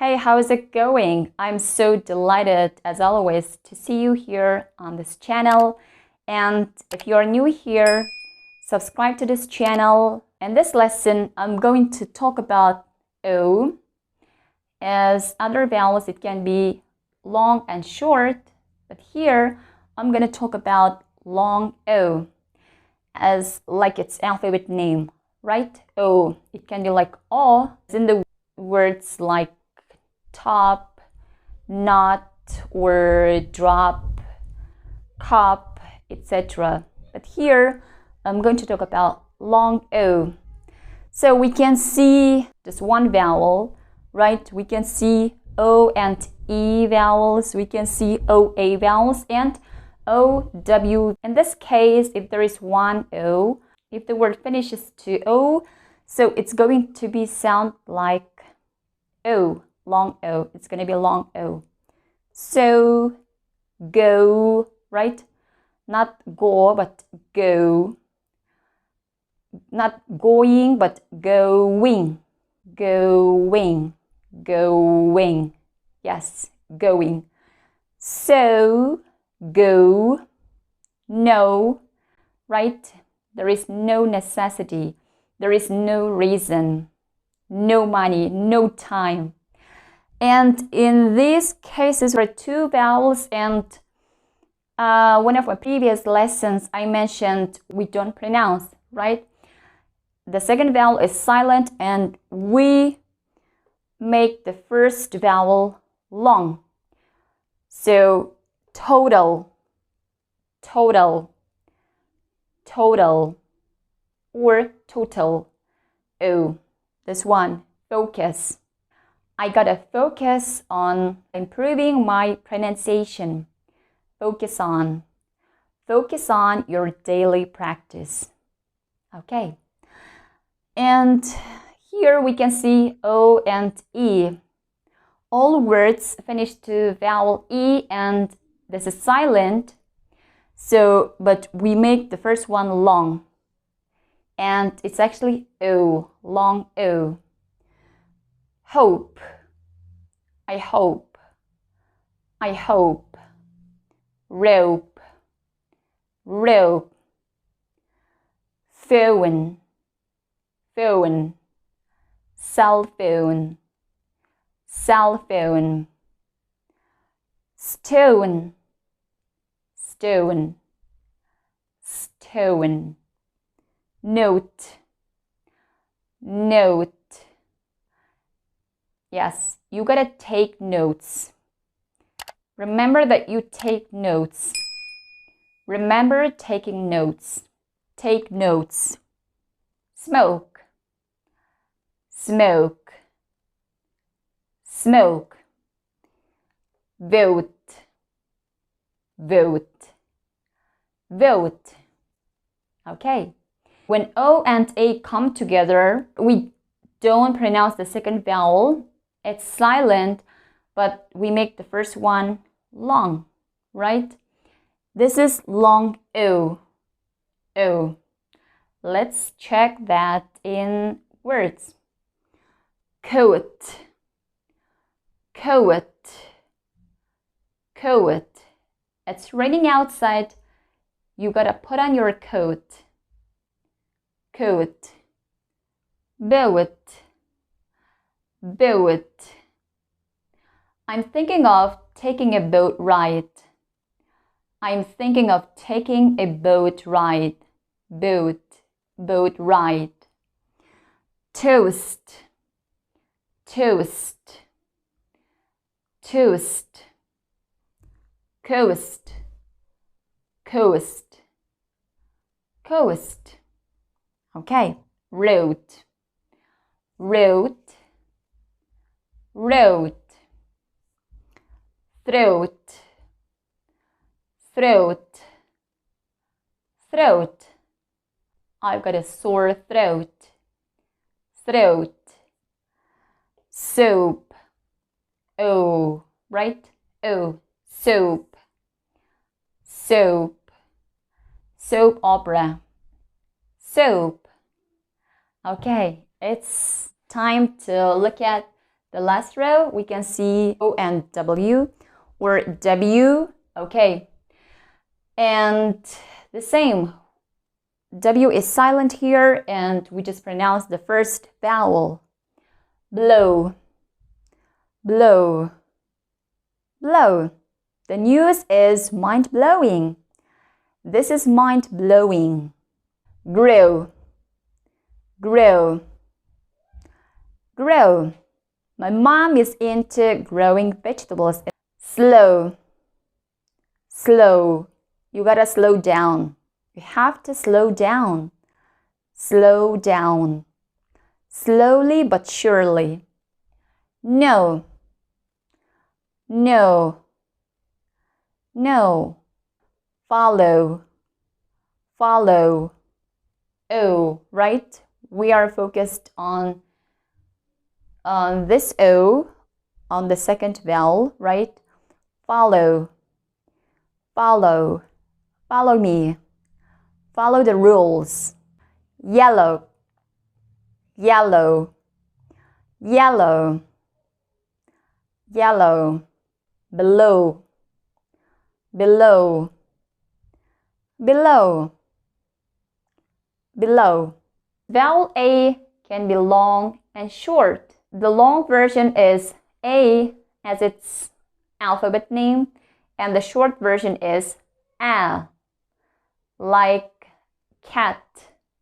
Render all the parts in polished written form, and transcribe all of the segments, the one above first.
Hey, how's it going? I'm so delighted, as always, to see you here on this channel. And if you're new here, subscribe to this channel. In this lesson, I'm going to talk about O. As other vowels, it can be long and short, but here I'm going to talk about long O as like its alphabet name, right? O. It can be like O, as in the words like top, not, or drop, cup, etc. But here I'm going to talk about long O. So we can see just one vowel, right? We can see O and E vowels, we can see OA vowels, and OW. In this case, if there is one O, if the word finishes to O, so it's going to be sound like O, long O. It's going to be long O. So, go, right? Not go, but go. Not going, but going. Going. Going. Yes, going. So, go. No, right? There is no necessity. There is no reason. No money, no time. And in these cases, there are two vowels, and one of my previous lessons I mentioned we don't pronounce, right? The second vowel is silent, and we make the first vowel long. So total, total, total, or total. O. This one, focus. I gotta focus on improving my pronunciation. Focus on. Focus on your daily practice. Okay. And here we can see O and E. All words finish to vowel E, and this is silent. So, but we make the first one long. And it's actually O, long O. Hope. I hope. I hope. Rope. Rope. Phone. Phone. Cell phone. Cell phone. Stone. Stone. Stone. Note. Note. Yes, you gotta take notes. Remember that you take notes. Remember taking notes. Take notes. Smoke. Smoke. Smoke. Vote. Vote. Vote. Okay. When O and A come together, we don't pronounce the second vowel. It's silent, but we make the first one long, right? This is long O. O. Let's check that in words. Coat. Coat. Coat. It's raining outside. You gotta put on your coat. Coat. Boat. Boat. I'm thinking of taking a boat ride. I'm thinking of taking a boat ride. Boat. Boat ride. Toast. Toast. Toast. Coast. Coast. Coast. Okay. Road. Road. Road. Throat. Throat. Throat. I've got a sore throat. Throat. Soap. O, right? O. Soap. Soap. Soap opera. Soap. Okay, it's time to look at The last row, we can see O and W or W. Okay. And the same. W is silent here, and we just pronounce the first vowel. Blow, blow, blow. The news is mind-blowing. This is mind-blowing. Grow, grow, grow. My mom is into growing vegetables. Slow, slow. You gotta slow down. You have to slow down. Slow down. Slowly but surely. No, no, no. Follow, follow. O, right? We are focused on this O, on the second vowel, right? Follow, follow, follow me. Follow the rules. Yellow, yellow, yellow, yellow. Below, below, below, below. Vowel A can be long and short. The long version is A as its alphabet name, and the short version is A, like cat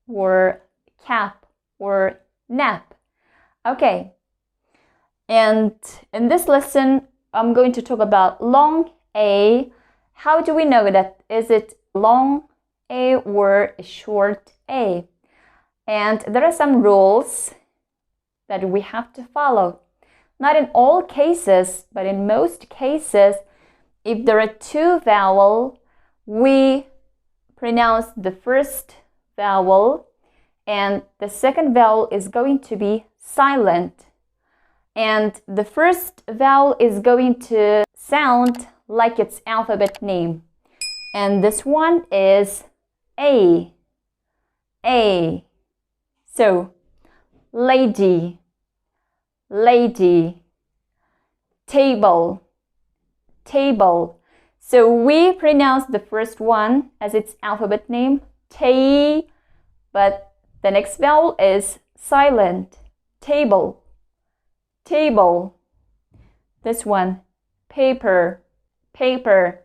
or cap or nap. Okay, and in this lesson I'm going to talk about long A. How do we know that? Is it long A or a short A? And there are some rules that we have to follow. Not in all cases, but in most cases, if there are two vowels, we pronounce the first vowel and the second vowel is going to be silent. And the first vowel is going to sound like its alphabet name. And this one is A. A. So, lady, lady, table, table. So we pronounce the first one as its alphabet name, T, but the next vowel is silent. Table, table. This one, paper, paper,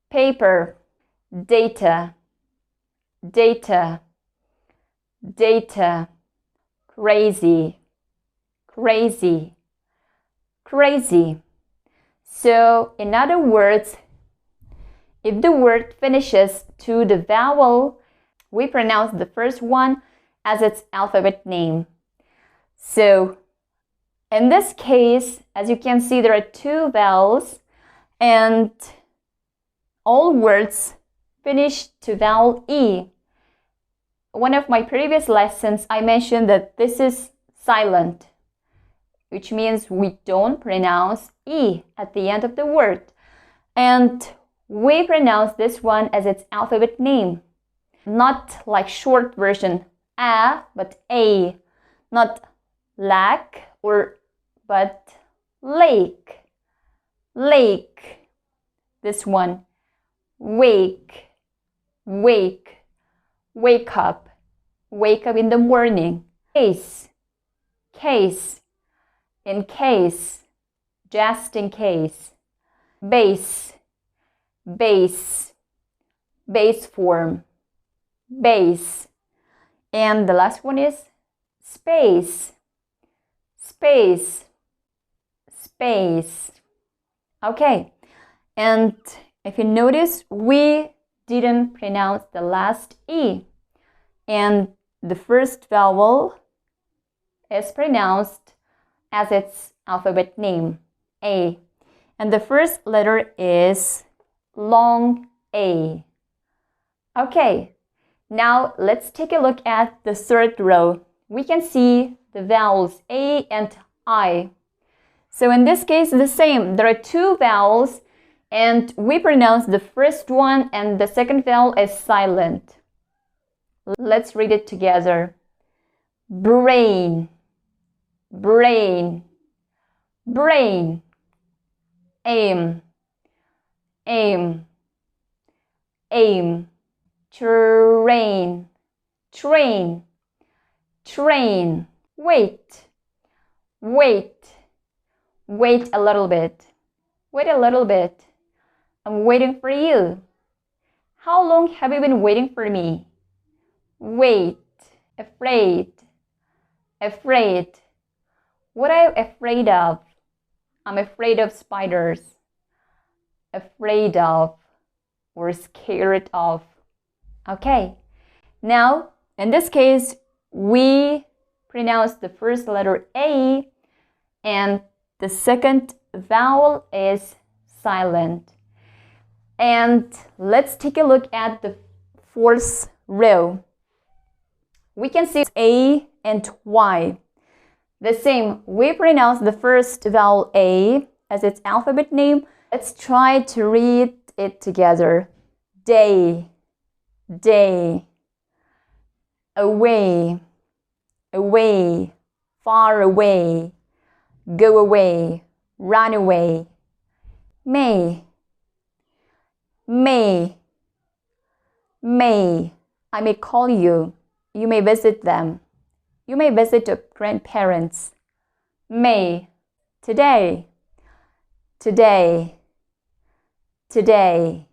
paper. Data, data, data. Crazy, crazy, crazy. So, in other words, if the word finishes to the vowel, we pronounce the first one as its alphabet name. So, in this case, as you can see, there are two vowels and all words finish to vowel E. One of my previous lessons, I mentioned that this is silent, which means we don't pronounce E at the end of the word. And we pronounce this one as its alphabet name. Not like short version, A, but A. Not lack but lake. Lake. This one. Wake. Wake. Wake up. Wake up in the morning. Case. Case. In case. Just in case. Base. Base. Base form. Base. And the last one is space. Space. Space. Okay. And if you notice, we didn't pronounce the last E. And the first vowel is pronounced as its alphabet name, A. And the first letter is long A. Okay, now let's take a look at the third row. We can see the vowels A and I. So in this case, the same. There are two vowels and we pronounce the first one and the second vowel is silent. Let's read it together. Brain, brain, brain, aim, aim, aim, train, train, train, wait, wait, wait a little bit, wait a little bit, I'm waiting for you. How long have you been waiting for me? Wait, afraid, afraid. What are you afraid of? I'm afraid of spiders. Afraid of or scared of. Okay, now in this case, we pronounce the first letter A and the second vowel is silent. And let's take a look at the fourth row. We can see A and Y. The same, we pronounce the first vowel A as its alphabet name. Let's try to read it together. Day, day. Away, away, far away, go away, run away. May, may, may. I may call you. You may visit them. You may visit your grandparents. May, today, today, today.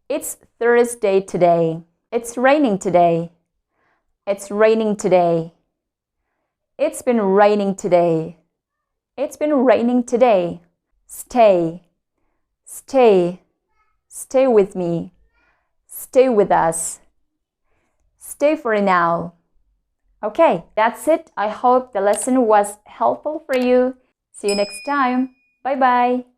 It's Thursday today. It's raining today. It's raining today. It's been raining today. It's been raining today. Stay, stay, stay with me. Stay with us. Stay for now. Okay, that's it. I hope the lesson was helpful for you. See you next time. Bye-bye.